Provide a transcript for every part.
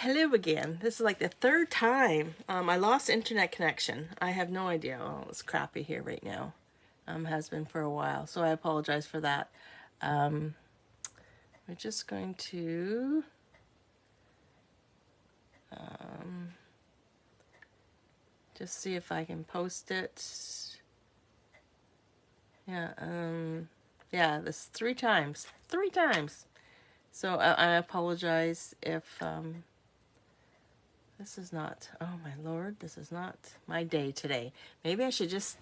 Hello again. This is like the third time. I lost internet connection. I have no idea. Oh, it's crappy here right now. Has been for a while, so I apologize for that. We're just going to just see if I can post it. Yeah, this three times. So I apologize if this is not, oh my lord, this is not my day today. Maybe I should just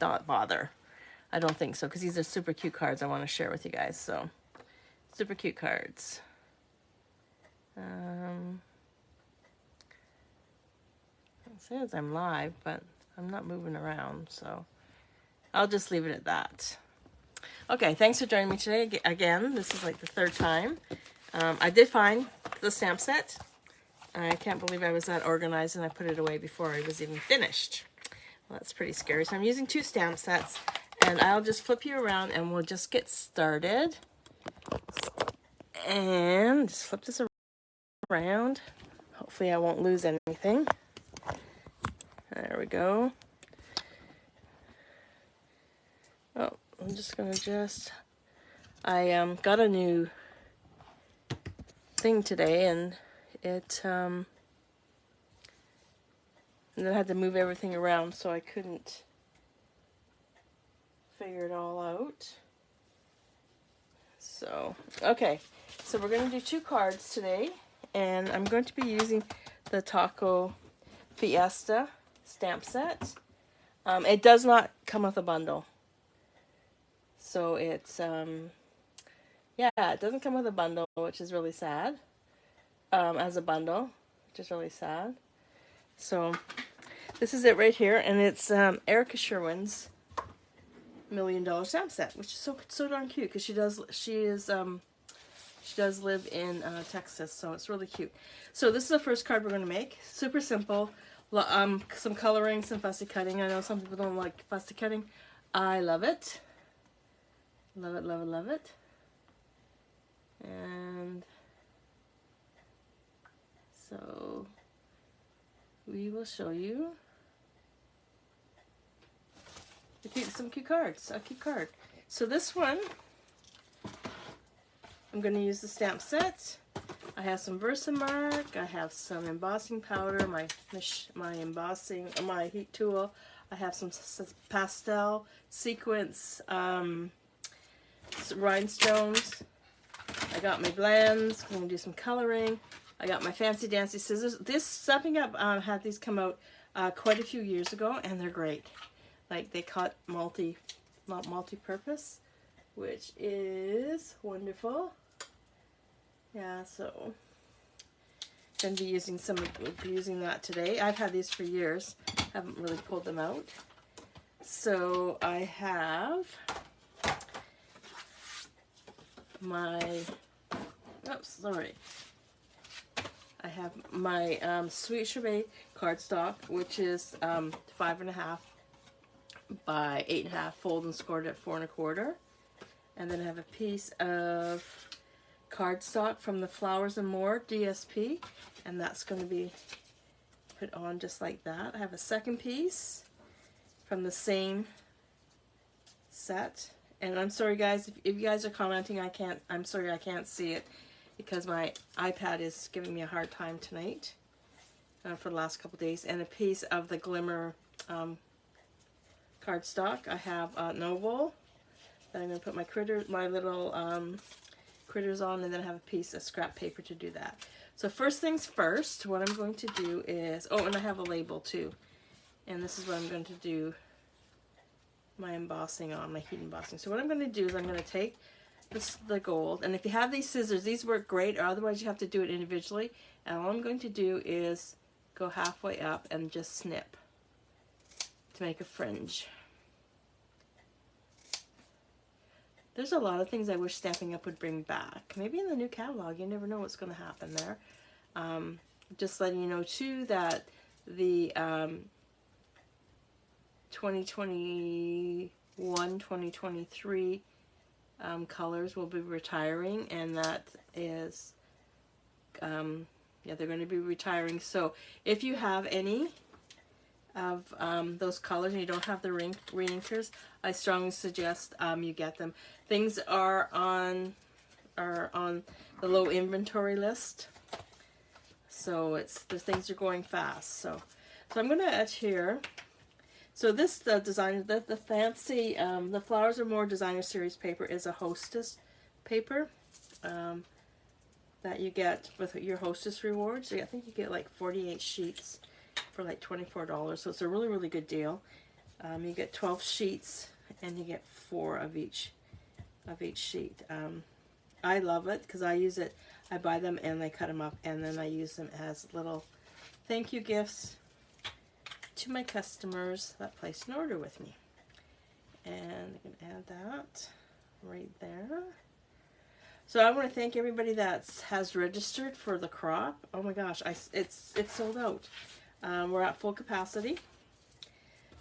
not bother. I don't think so, because these are super cute cards I want to share with you guys. So, super cute cards. It says I'm live, but I'm not moving around, so I'll just leave it at that. Okay, thanks for joining me today. Again, this is like the third time. I did find the stamp set. I can't believe I was that organized and I put it away before I was even finished. Well, that's pretty scary. So I'm using two stamp sets, and I'll just flip you around and we'll just get started. And just flip this around. Hopefully I won't lose anything. There we go. Oh, I'm just gonna I got a new thing today, and and then I had to move everything around, so I couldn't figure it all out. So, okay, so we're going to do two cards today, and I'm going to be using the Taco Fiesta stamp set. It does not come with a bundle. So it's, yeah, it doesn't come with a bundle, which is really sad. As a bundle, which is really sad. So this is it right here, and it's Erica Sherwin's $1 Million Stamp Set, which is so darn cute, because she does live in Texas, so it's really cute. So this is the first card we're going to make. Super simple. Some coloring, some fussy cutting. I know some people don't like fussy cutting. I love it. Love it, love it, love it. And so we will show you some cute cards. A cute card. So this one, I'm going to use the stamp set. I have some Versamark. I have some embossing powder. My embossing, my heat tool. I have some pastel sequins, rhinestones. I got my blends. I'm going to do some coloring. I got my fancy dancy scissors. This Stepping Up had these come out quite a few years ago, and they're great. Like, they cut multi-purpose, which is wonderful. Yeah, so going to be using that today. I've had these for years. Haven't really pulled them out. So I have my, I have my Sweet Sorbet cardstock, which is 5.5 by 8.5, fold and scored at 4 1/4. And then I have a piece of cardstock from the Flowers and More DSP, and that's going to be put on just like that. I have a second piece from the same set, and I'm sorry guys if you guys are commenting. I'm sorry I can't see it because my iPad is giving me a hard time tonight for the last couple days. And a piece of the Glimmer cardstock. I have Noble that I'm going to put my little critters on, and then I have a piece of scrap paper to do that. So first things first, what I'm going to do is, oh, and I have a label too, and this is what I'm going to do my embossing on, my heat embossing. So what I'm going to do is I'm going to take the gold, and if you have these scissors, these work great, or otherwise you have to do it individually, and all I'm going to do is go halfway up and just snip to make a fringe. There's a lot of things I wish Stampin' Up would bring back. Maybe in the new catalog, you never know what's going to happen there. Just letting you know too that the 2021-2023 colors will be retiring, and that is yeah, they're going to be retiring. So if you have any of those colors and you don't have the reinkers, I strongly suggest you get them. Things are on the low inventory list, so the things are going fast. So I'm going to adhere. So this design, the fancy, the Flowers Are More Designer Series paper is a Hostess paper that you get with your Hostess rewards. I think you get like 48 sheets for like $24, so it's a really, really good deal. You get 12 sheets and you get 4 of each sheet. I love it because I use it. I buy them and I cut them up, and then I use them as little thank you gifts to my customers that placed an order with me. And I can add that right there. So I want to thank everybody that has registered for the crop. Oh my gosh, it's sold out. We're at full capacity,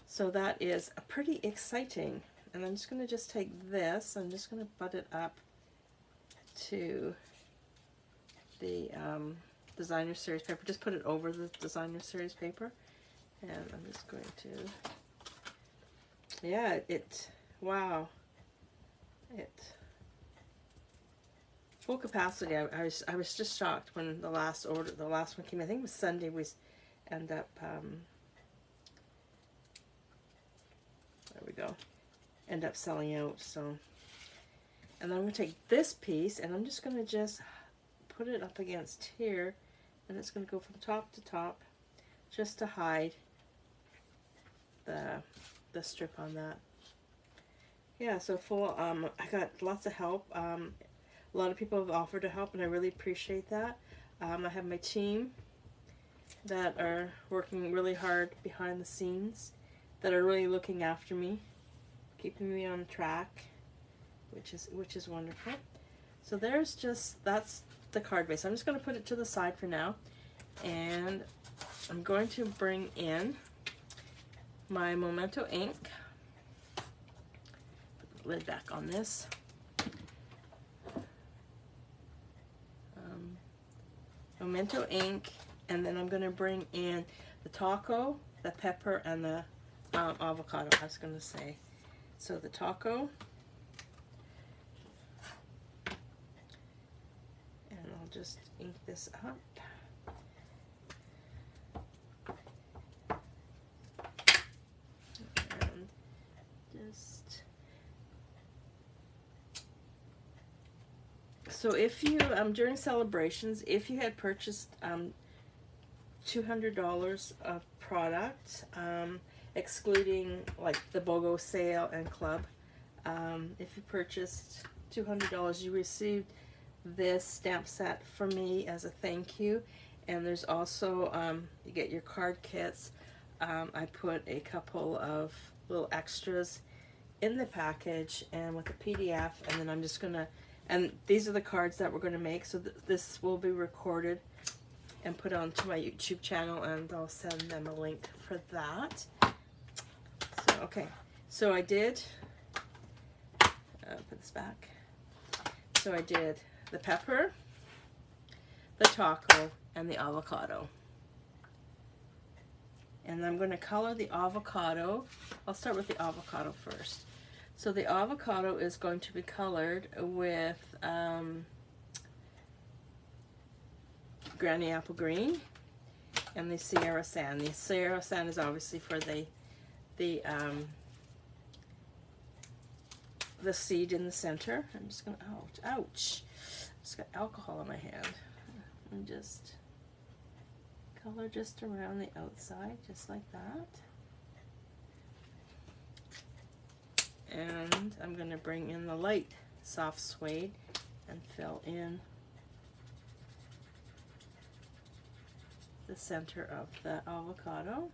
so that is pretty exciting. And I'm just going to just take this, I'm just going to butt it up to the Designer Series paper. Just put it over the Designer Series paper. And I'm just going to, yeah, wow, full capacity. I was just shocked when the last one came. I think it was Sunday. We end up, there we go, end up selling out. So, and then I'm going to take this piece and I'm just going to just put it up against here, and it's going to go from top to top just to hide the strip on that. Yeah, so full, I got lots of help. A lot of people have offered to help, and I really appreciate that. I have my team that are working really hard behind the scenes, that are really looking after me, keeping me on track, which is wonderful. So that's the card base. I'm just going to put it to the side for now, and I'm going to bring in my Memento ink. Put the lid back on this. Memento ink, and then I'm going to bring in the taco, the pepper, and the avocado, I was going to say. So the taco, and I'll just ink this up. So if you, during celebrations, if you had purchased $200 of product, excluding like the BOGO sale and club, if you purchased $200, you received this stamp set from me as a thank you. And there's also, you get your card kits. I put a couple of little extras in the package and with a PDF, and then I'm just gonna, and these are the cards that we're going to make, so this will be recorded and put onto my YouTube channel, and I'll send them a link for that. So, okay, so I did, put this back, so I did the pepper, the taco, and the avocado. And I'm going to color the avocado. I'll start with the avocado first. So the avocado is going to be colored with Granny Apple Green and the Sierra Sand. The Sierra Sand is obviously for the seed in the center. I'm just gonna, ouch, just got alcohol on my hand. And just color just around the outside, just like that. And I'm going to bring in the light soft suede and fill in the center of the avocado.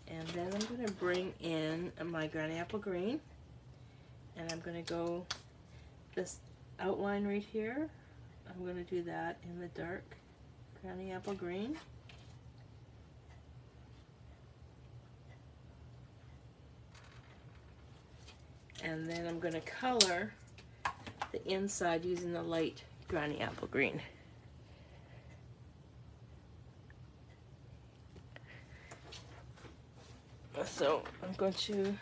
And then I'm going to bring in my Granny Apple Green, and I'm going to go this outline right here. I'm going to do that in the dark Granny Apple Green. And then I'm going to color the inside using the light Granny Apple Green. So I'm going to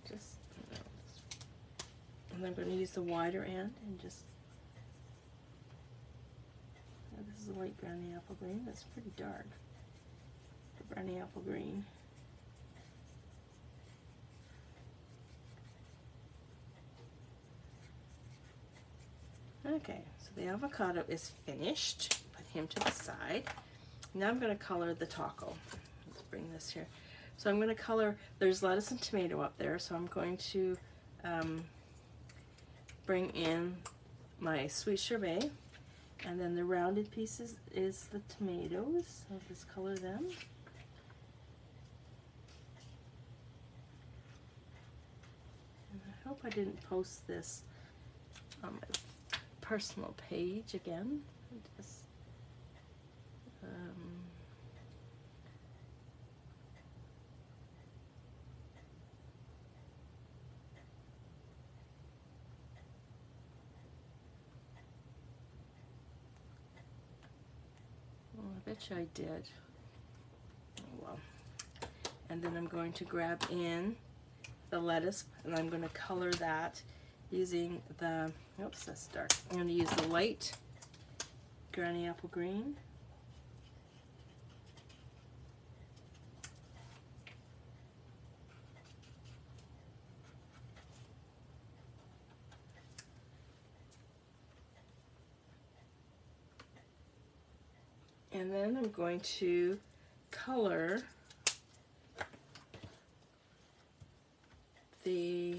just, and I'm going to use the wider end and just, this is a light Granny Apple Green. That's pretty dark. The Granny Apple Green. Okay, so the avocado is finished. Put him to the side. Now I'm going to color the taco. Let's bring this here. So I'm going to color, there's lettuce and tomato up there, so I'm going to bring in my Sweet Sorbet, and then the rounded pieces is the tomatoes. I'll just color them. And I hope I didn't post this on my personal page again. Just, well, I bet you I did. Oh well. And then I'm going to grab in the lettuce, and I'm going to color that using the, oops, that's dark. I'm going to use the light Granny Apple Green. And then I'm going to color the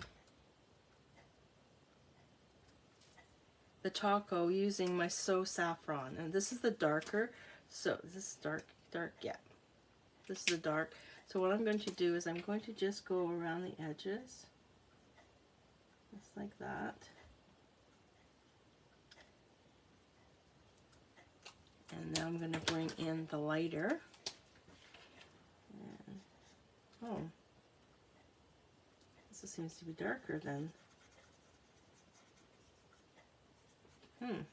taco using my So Saffron, and this is the darker, so this is dark, yeah, this is the dark. So what I'm going to do is I'm going to just go around the edges, just like that, and now I'm going to bring in the lighter, and, oh, this seems to be darker than, and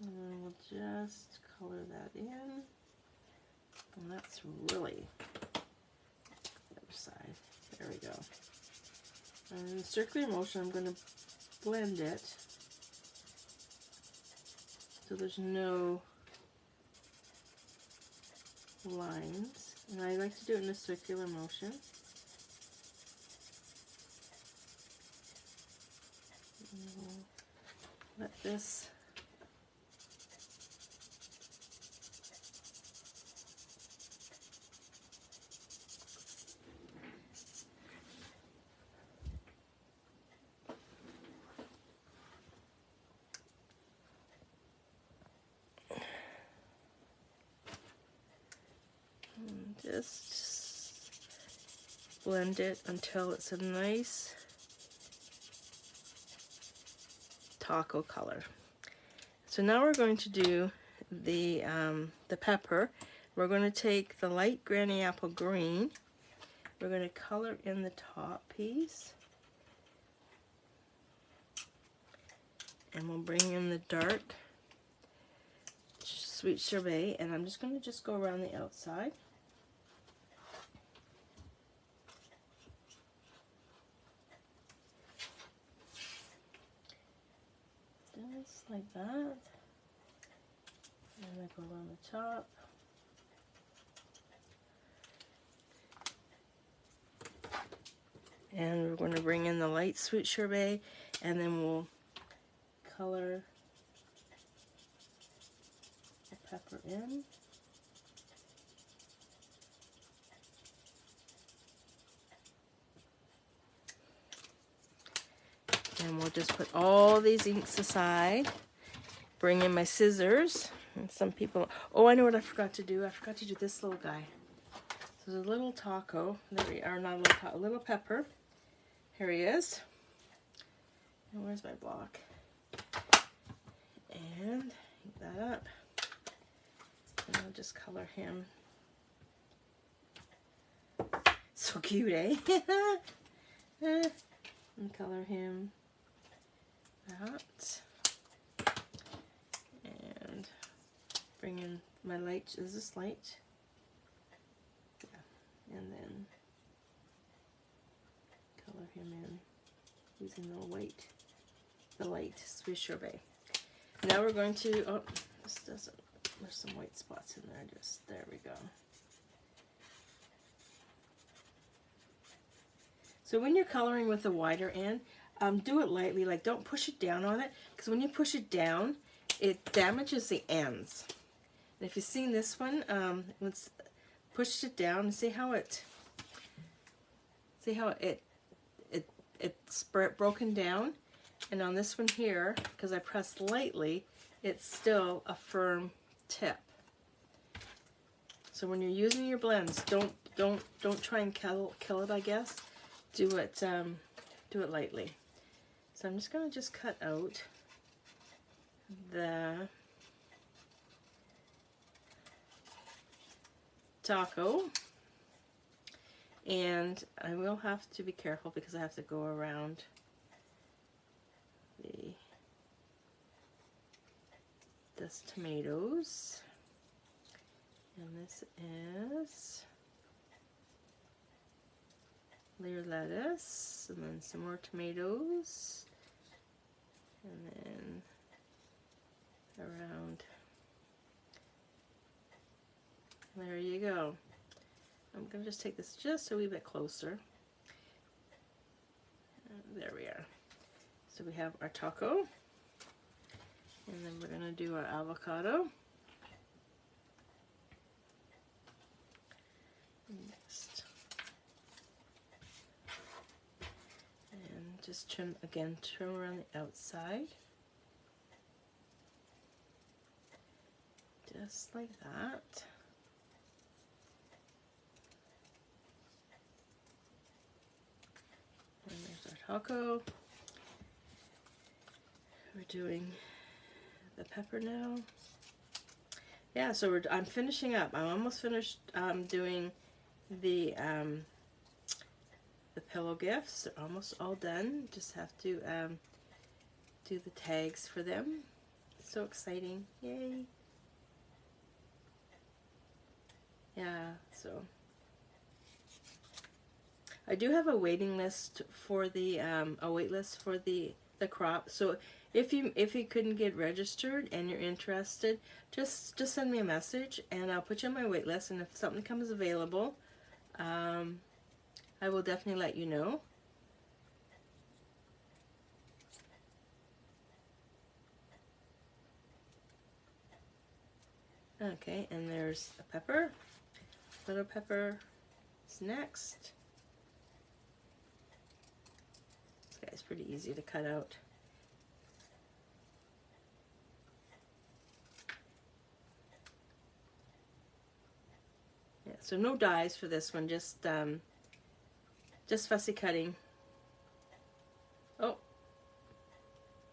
then we'll just color that in, and that's really the other side. There we go. And in circular motion, I'm going to blend it so there's no lines, and I like to do it in a circular motion. Let this just blend it until it's a nice taco color. So now we're going to do the pepper. We're going to take the light Granny Apple Green. We're going to color in the top piece, and we'll bring in the dark Sweet Sorbet, and I'm just going to go around the outside. Just like that. And I go around the top. And we're going to bring in the light Sweet Sorbet, and then we'll color the pepper in. And we'll just put all these inks aside. Bring in my scissors. And some people, oh, I know what I forgot to do. I forgot to do this little guy. So there's a little taco. There we are, not a little taco, a little pepper. Here he is. And where's my block? And pick that up. And I'll just color him So cute, eh? And color him that. And bring in my light. Is this light? Yeah. And then color him in using the light Sweet Sorbet. Now we're going to, oh, this doesn't, there's some white spots in there, just, there we go. So when you're coloring with the wider end, do it lightly, like don't push it down on it, because when you push it down, it damages the ends. And if you've seen this one, let's push it down and see how it's broken down. And on this one here, because I pressed lightly, it's still a firm tip. So when you're using your blends, don't try and kill it, I guess. Do it lightly. So I'm just gonna cut out the taco, and I will have to be careful because I have to go around this tomatoes, and this is layer lettuce, and then some more tomatoes, and then around. There you go. I'm going to just take this just a wee bit closer. There we are. So we have our taco, and then we're going to do our avocado. Next. And just trim around the outside. Just like that. And there's our taco. We're doing the pepper now. Yeah, so I'm finishing up. I'm almost finished doing the pillow gifts. They're almost all done. Just have to do the tags for them. So exciting. Yay. Yeah, so I do have a waiting list for the wait list for the crop. So if you couldn't get registered and you're interested, just send me a message and I'll put you on my wait list, and if something comes available, I will definitely let you know. Okay, and there's a pepper. Little pepper is next. This guy's pretty easy to cut out. Yeah, so no dies for this one, just fussy cutting. Oh,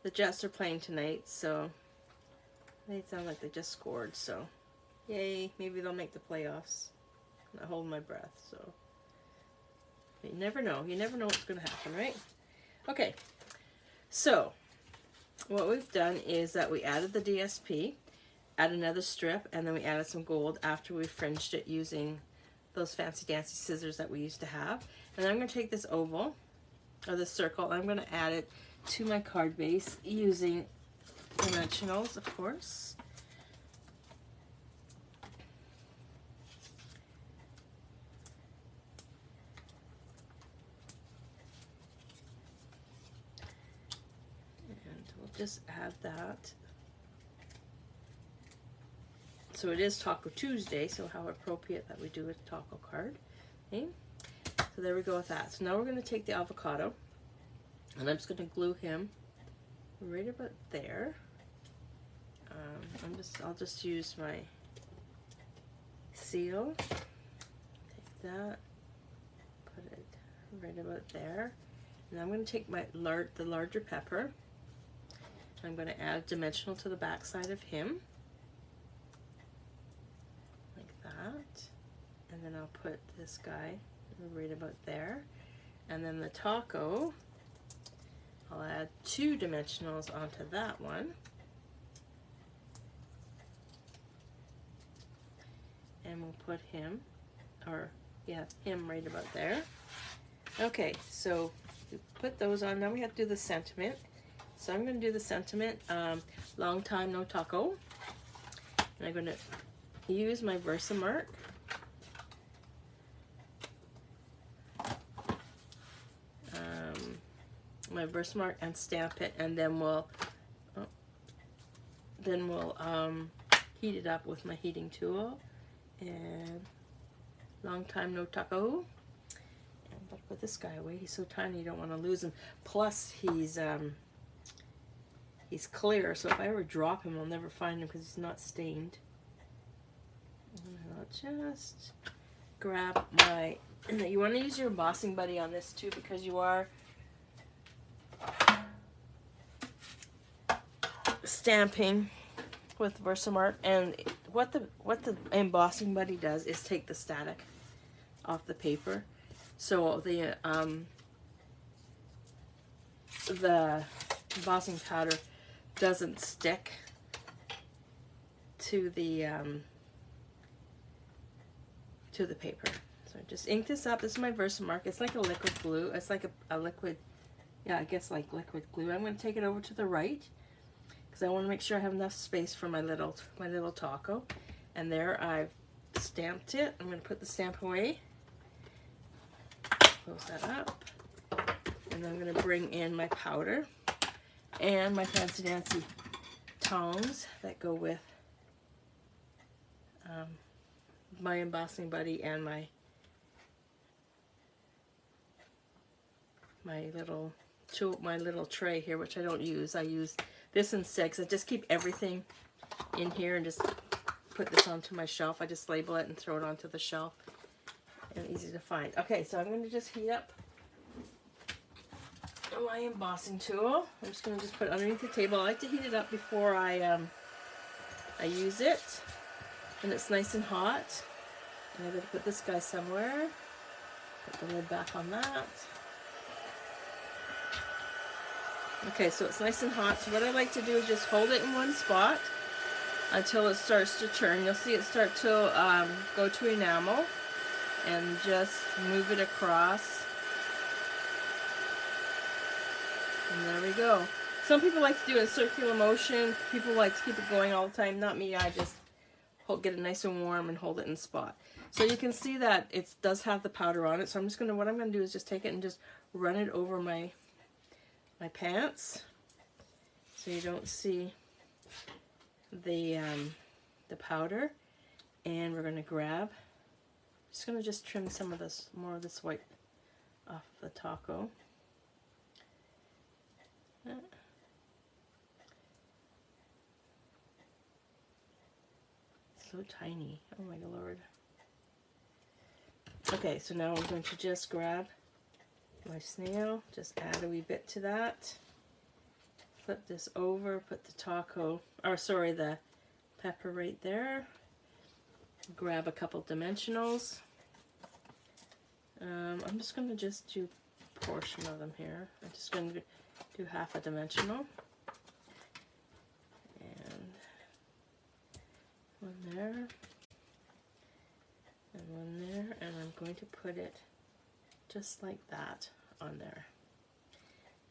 the Jets are playing tonight, so they sound like they just scored, so yay, maybe they'll make the playoffs. I'm not holding my breath, so you never know. You never know what's going to happen, right? Okay, so what we've done is that we added the DSP, add another strip, and then we added some gold after we fringed it using those fancy dancy scissors that we used to have. And then I'm going to take this oval, or this circle, and I'm going to add it to my card base using dimensionals, of course. And we'll just add that. So it is Taco Tuesday, so how appropriate that we do a taco card. Okay? So there we go with that. So now we're going to take the avocado, and I'm just going to glue him right about there. I'll just use my seal. Take that, put it right about there, and I'm going to take the larger pepper. I'm going to add a dimensional to the back side of him, like that, and then I'll put this guy right about there. And then the taco, I'll add 2 dimensionals onto that one. And we'll put him, or yeah, him right about there. Okay, so we put those on. Now we have to do the sentiment. So I'm going to do the sentiment, long time no taco. And I'm going to use my Versamark. My Versamark and stamp it, and then we'll heat it up with my heating tool. And long time no taco. And I'll put this guy away. He's so tiny, you don't want to lose him. Plus, he's clear, so if I ever drop him, I'll never find him because he's not stained. And I'll just grab my. And you want to use your embossing buddy on this too, because you are stamping with Versamark, and what the embossing buddy does is take the static off the paper, so the embossing powder doesn't stick to the paper. So just ink this up. This is my Versamark. It's like a liquid glue. It's like a liquid, yeah, I guess like liquid glue. I'm going to take it over to the right, because I want to make sure I have enough space for my little taco. And there I've stamped it. I'm going to put the stamp away. Close that up. And then I'm going to bring in my powder and my fancy dancy tongs that go with my embossing buddy and my little tray here, which I don't use. I use this instead, because I just keep everything in here and just put this onto my shelf. I just label it and throw it onto the shelf, and easy to find. Okay, so I'm going to just heat up my embossing tool. I'm just going to put it underneath the table. I like to heat it up before I use it, and it's nice and hot. And I'm going to put this guy somewhere. Put the lid back on that. Okay, so it's nice and hot. So what I like to do is just hold it in one spot until it starts to turn. You'll see it start to go to enamel, and just move it across. And there we go. Some people like to do it in circular motion. People like to keep it going all the time. Not me. I just get it nice and warm and hold it in spot. So you can see that it does have the powder on it. So what I'm going to do is just take it and just run it over my pants, so you don't see the powder. And we're going to grab, just going to just trim some of this, more of this white off the taco. So tiny, oh my lord. Okay, so now I'm going to just grab my snail, just add a wee bit to that, flip this over, put the taco, or sorry, the pepper right there, grab a couple dimensionals. I'm just going to just do a portion of them here. I'm just going to do half a dimensional, and one there, and one there, and I'm going to put it just like that on there.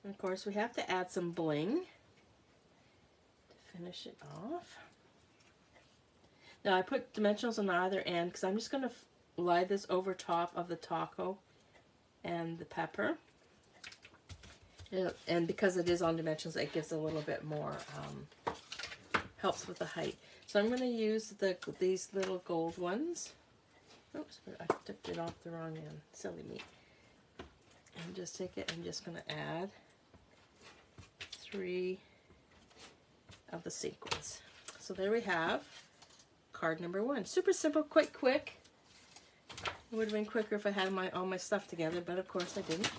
And of course we have to add some bling to finish it off. Now I put dimensionals on either end because I'm just going to lie this over top of the taco and the pepper. And because it is on dimensions, it gives a little bit more, helps with the height. So I'm going to use these little gold ones. Oops, I tipped it off the wrong end. Silly me. And just take it, I'm just going to add 3 of the sequins. So there we have card number 1. Super simple, quite quick. It would have been quicker if I had all my stuff together, but of course I didn't.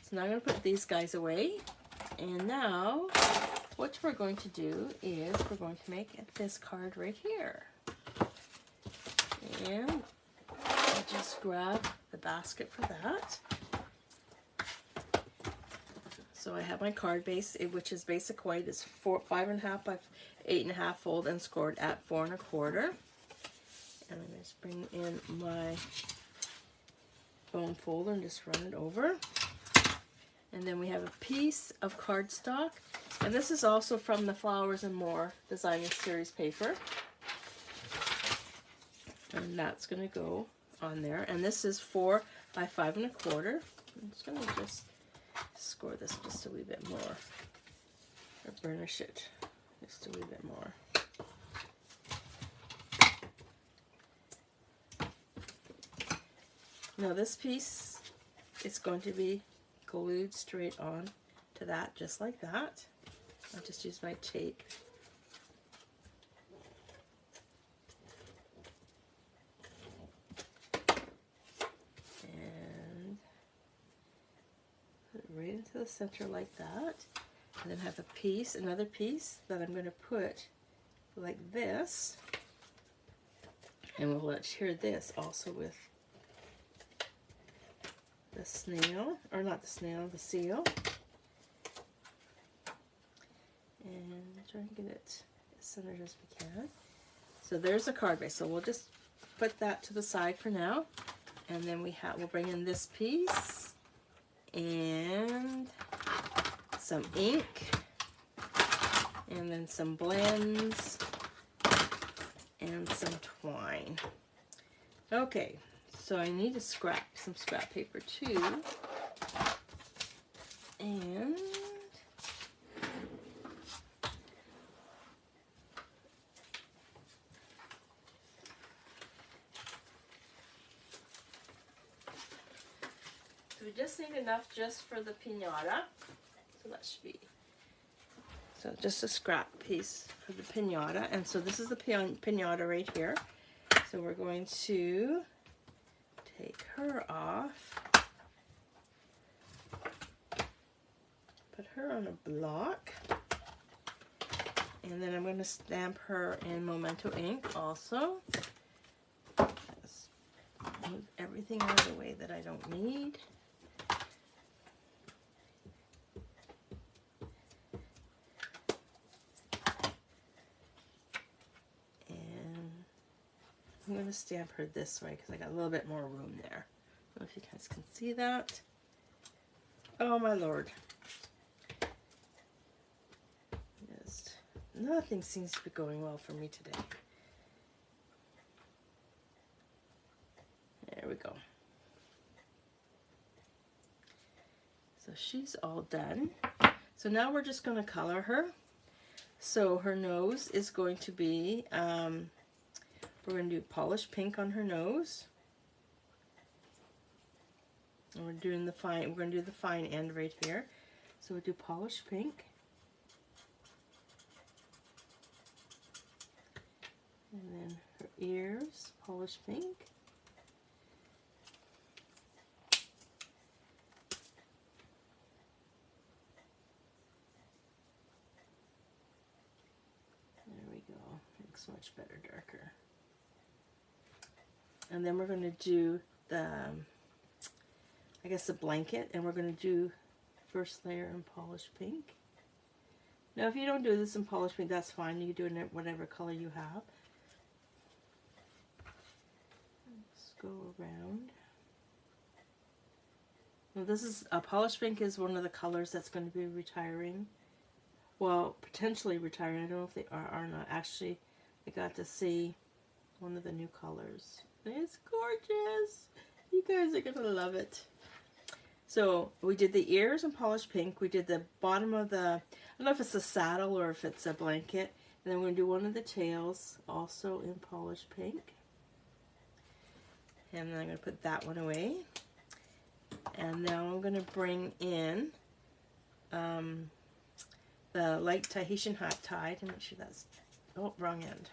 So now I'm going to put these guys away. And now what we're going to do is we're going to make this card right here. And I'll just grab the basket for that. So I have my card base, which is Basic White. It's 5.5 by 8.5 fold and scored at 4 1/4. And I'm going to just bring in my bone folder and just run it over. And then we have a piece of cardstock. And this is also from the Flowers and More Designing Series paper. And that's going to go on there. And this is 4 by 5 1/4. I'm just going to just score this just a wee bit more. Or burnish it just a wee bit more. Now this piece is going to be glued straight on to that, just like that. I'll just use my tape. And put it right into the center like that. And then have a piece, another piece that I'm going to put like this. And we'll adhere this also with the snail, or not the snail, the seal. And try and get it as centered as we can. So there's the card base. So we'll just put that to the side for now. And then we'll bring in this piece and some ink, and then some blends and some twine. Okay, so I need to scrap some scrap paper too. And so we just need enough just for the piñata. So that should be, so just a scrap piece for the piñata. And so this is the piñata right here. So we're going to take her off, put her on a block, and then I'm going to stamp her in Memento ink also. Just move everything out of the way that I don't need. I'm going to stamp her this way because I got a little bit more room there. I don't know if you guys can see that. Oh my lord. Just nothing seems to be going well for me today. There we go. So she's all done. So now we're just going to color her. So her nose is going to be we're going to do polished pink on her nose. And we're going to do the fine end right here. So we'll do polished pink. And then her ears, polished pink. There we go. Looks much better darker. And then we're going to do the, I guess the blanket, and we're going to do first layer in polished pink. Now if you don't do this in polished pink, that's fine. You can do it in whatever color you have. Let's go around. Well, this is, polished pink is one of the colors that's going to be retiring. Well, potentially retiring. I don't know if they are or not. Actually, I got to see one of the new colors. It's gorgeous. You guys are gonna love it. So we did the ears in polished pink. We did the bottom of the, I don't know if it's a saddle or if it's a blanket. And then we're gonna do one of the tails also in polished pink. And then I'm gonna put that one away. And now I'm gonna bring in the light Tahitian hot tie to make sure that's, oh, wrong end.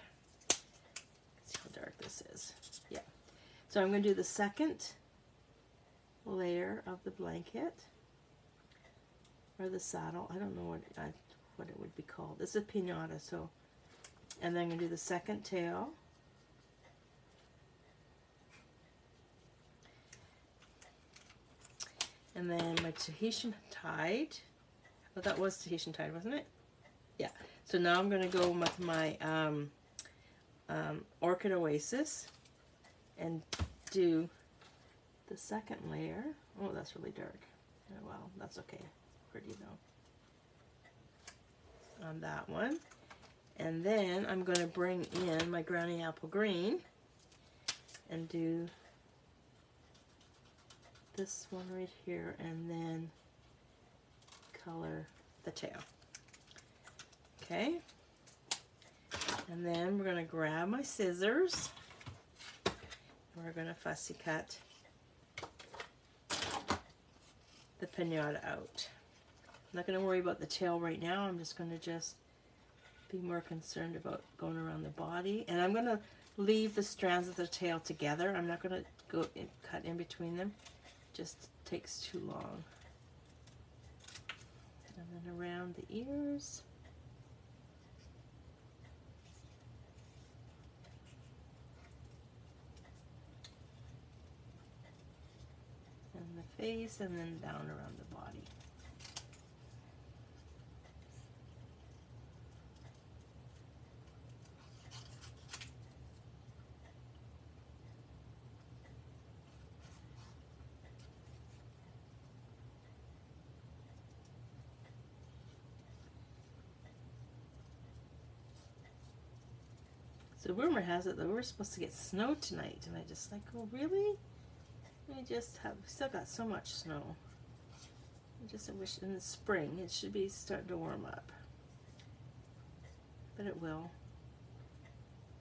See how dark this is. Yeah. So I'm going to do the second layer of the blanket, or the saddle. I don't know what it would be called. This is piñata, so, and then I'm going to do the second tail. And then my Tahitian Tide. Oh, that was Tahitian Tide, wasn't it? Yeah. So now I'm going to go with my Orchid Oasis and do the second layer. Oh, that's really dark. Oh, well, that's okay. Pretty though. On that one. And then I'm going to bring in my Granny Apple Green and do this one right here, and then color the tail. Okay. And then we're going to grab my scissors. We're going to fussy cut the pinata out. I'm not going to worry about the tail right now. I'm just going to be more concerned about going around the body. And I'm going to leave the strands of the tail together. I'm not going to go cut in between them. It just takes too long. And then around the ears. And the face, and then down around the body. So rumor has it that we're supposed to get snow tonight, and I just like, oh really? We still got so much snow. I wish in the spring it should be starting to warm up. But it will.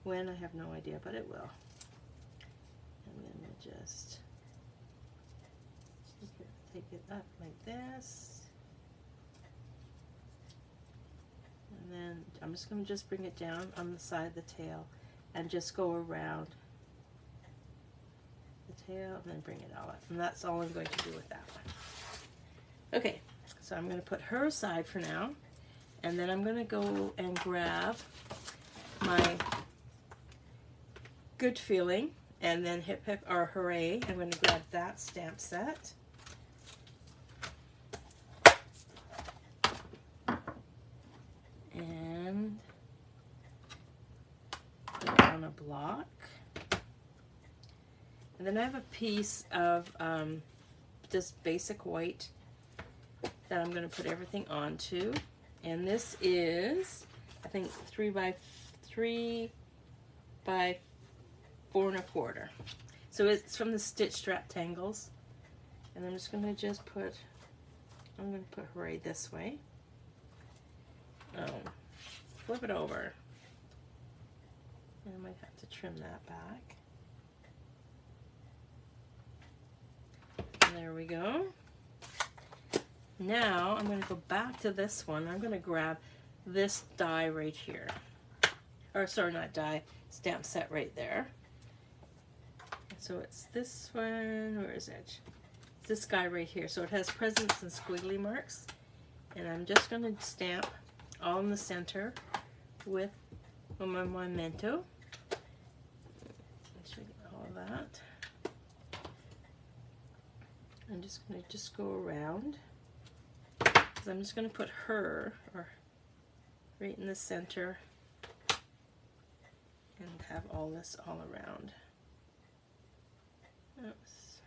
When, I have no idea, but it will. And then we'll just take it up like this. And then I'm just going to bring it down on the side of the tail and just go around the tail and then bring it all up. And that's all I'm going to do with that one. Okay, so I'm going to put her aside for now. And then I'm going to go and grab my Good Feeling and then Hip Hip or Hooray. I'm going to grab that stamp set. And put it on a block. And then I have a piece of just basic white that I'm going to put everything onto. And this is, I think, 3 by 4 1/4. So it's from the Stitch Rectangles. And I'm just going to put Hooray this way. Flip it over. And I might have to trim that back. And there we go. Now I'm going to go back to this one. I'm going to grab this die right here. Or sorry, not die, stamp set right there. So it's this one, where is it? It's this guy right here. So it has presents and squiggly marks. And I'm just going to stamp all in the center with my Memento. Make sure I get all of that. I'm just going to go around. So I'm just going to put her right in the center and have all this all around. Oops.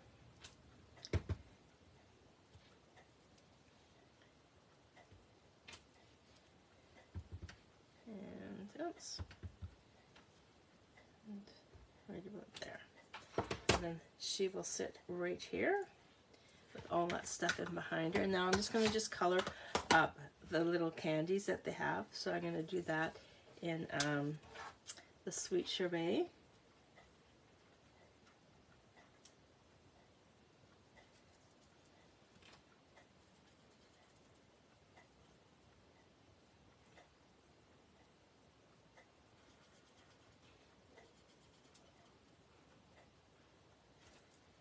And oops. And right about there. And then she will sit right here with all that stuff in behind her. And now I'm just going to color up the little candies that they have. So I'm going to do that in the Sweet Sorbet.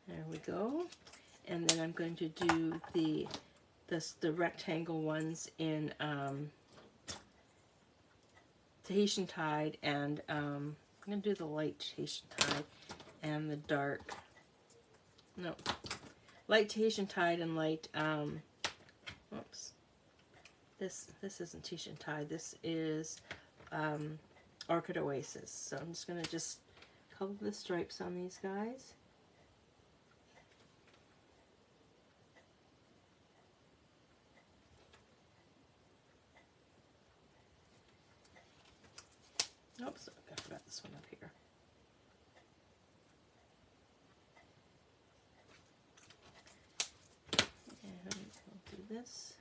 There we go. And then I'm going to do the rectangle ones in Tahitian Tide, and I'm going to do the light Tahitian Tide and the dark, no, light Tahitian tide and light, oops, this isn't Tahitian tide, this is Orchid Oasis. So I'm just going to just color the stripes on these guys. Oops, I forgot this one up here. And I'll do this.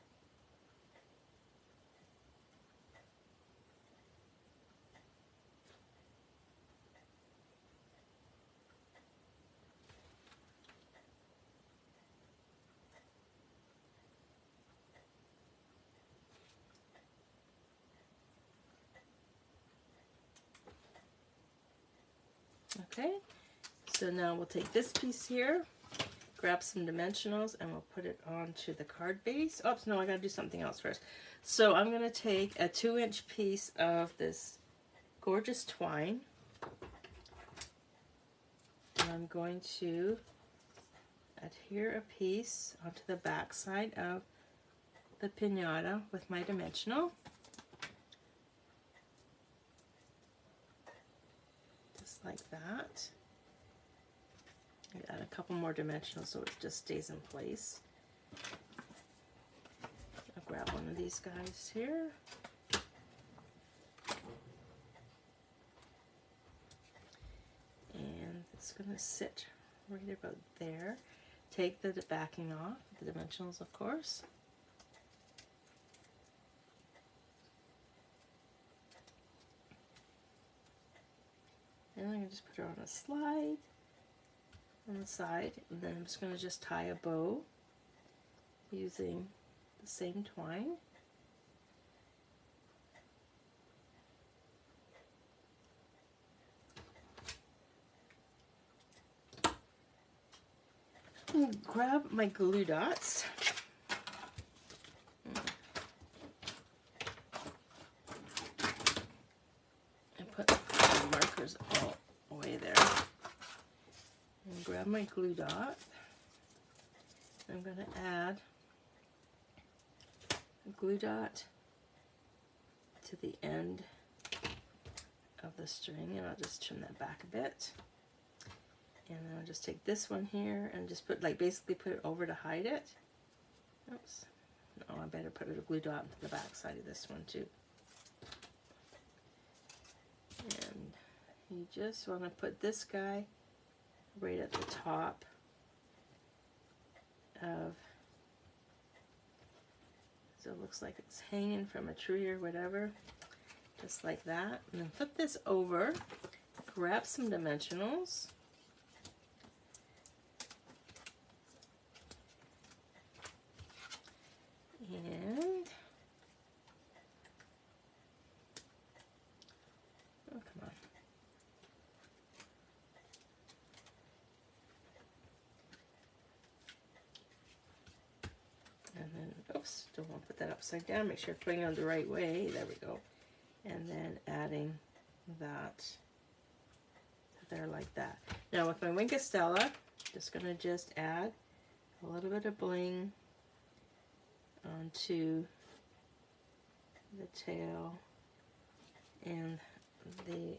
Okay, so now we'll take this piece here, grab some dimensionals, and we'll put it onto the card base. Oops, no, I gotta do something else first. So I'm gonna take a 2-inch piece of this gorgeous twine, and I'm going to adhere a piece onto the back side of the piñata with my dimensional. Like that. Add a couple more dimensionals so it just stays in place. I'll grab one of these guys here. And it's going to sit right about there. Take the backing off, the dimensionals of course. And I'm going to just put her on a slide on the side, and then I'm just going to just tie a bow using the same twine. And grab my glue dots. All away there. And grab my glue dot. I'm going to add a glue dot to the end of the string, and I'll just trim that back a bit. And then I'll just take this one here and just put, like, basically put it over to hide it. Oops. No, I better put a glue dot into the back side of this one too. And you just want to put this guy right at the top of, so it looks like it's hanging from a tree or whatever, just like that. And then flip this over, grab some dimensionals, and oh, come on. And then, oops, don't want to put that upside down. Make sure you're putting it the right way. There we go. And then adding that there like that. Now with my Wink of Stella, just going to just add a little bit of bling onto the tail and the,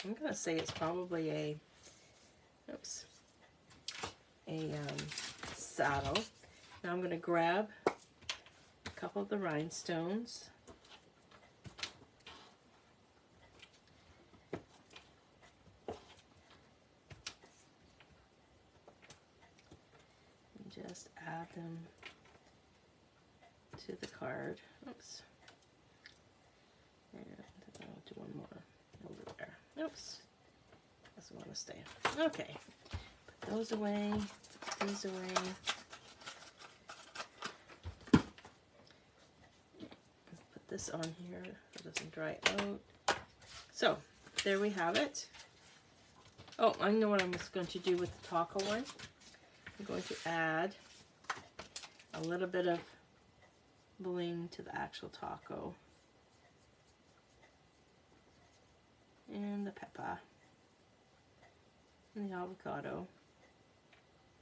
I'm going to say it's probably a, oops, a saddle. Now I'm going to grab a couple of the rhinestones. And just add them to the card. Oops. And I'll do one more over there. Oops. Doesn't want to stay. Okay. Put those away. Put these away. Put this on here so it doesn't dry out. So, there we have it. Oh, I know what I'm just going to do with the taco one. I'm going to add a little bit of bling to the actual taco. And the pepper. And the avocado.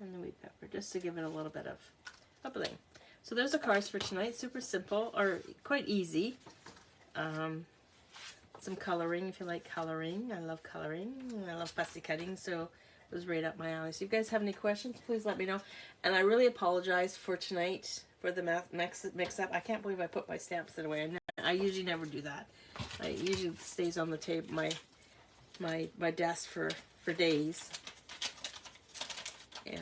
and the wheat pepper, just to give it a little bit of a bling. So there's the cards for tonight. Super simple, or quite easy. Some coloring if you like coloring. I love coloring. I love fussy cutting, so it was right up my alley. So if you guys have any questions, please let me know. And I really apologize for tonight for the mix-up. I can't believe I put my stamp set away. I usually never do that. It usually stays on the table, my desk for days. And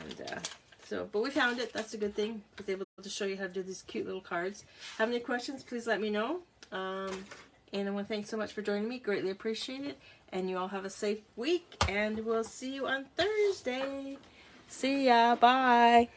but we found it. That's a good thing. I was able to show you how to do these cute little cards. Have any questions, please let me know. And I want to thank so much for joining me. Greatly appreciate it. And you all have a safe week. And we'll see you on Thursday. See ya. Bye.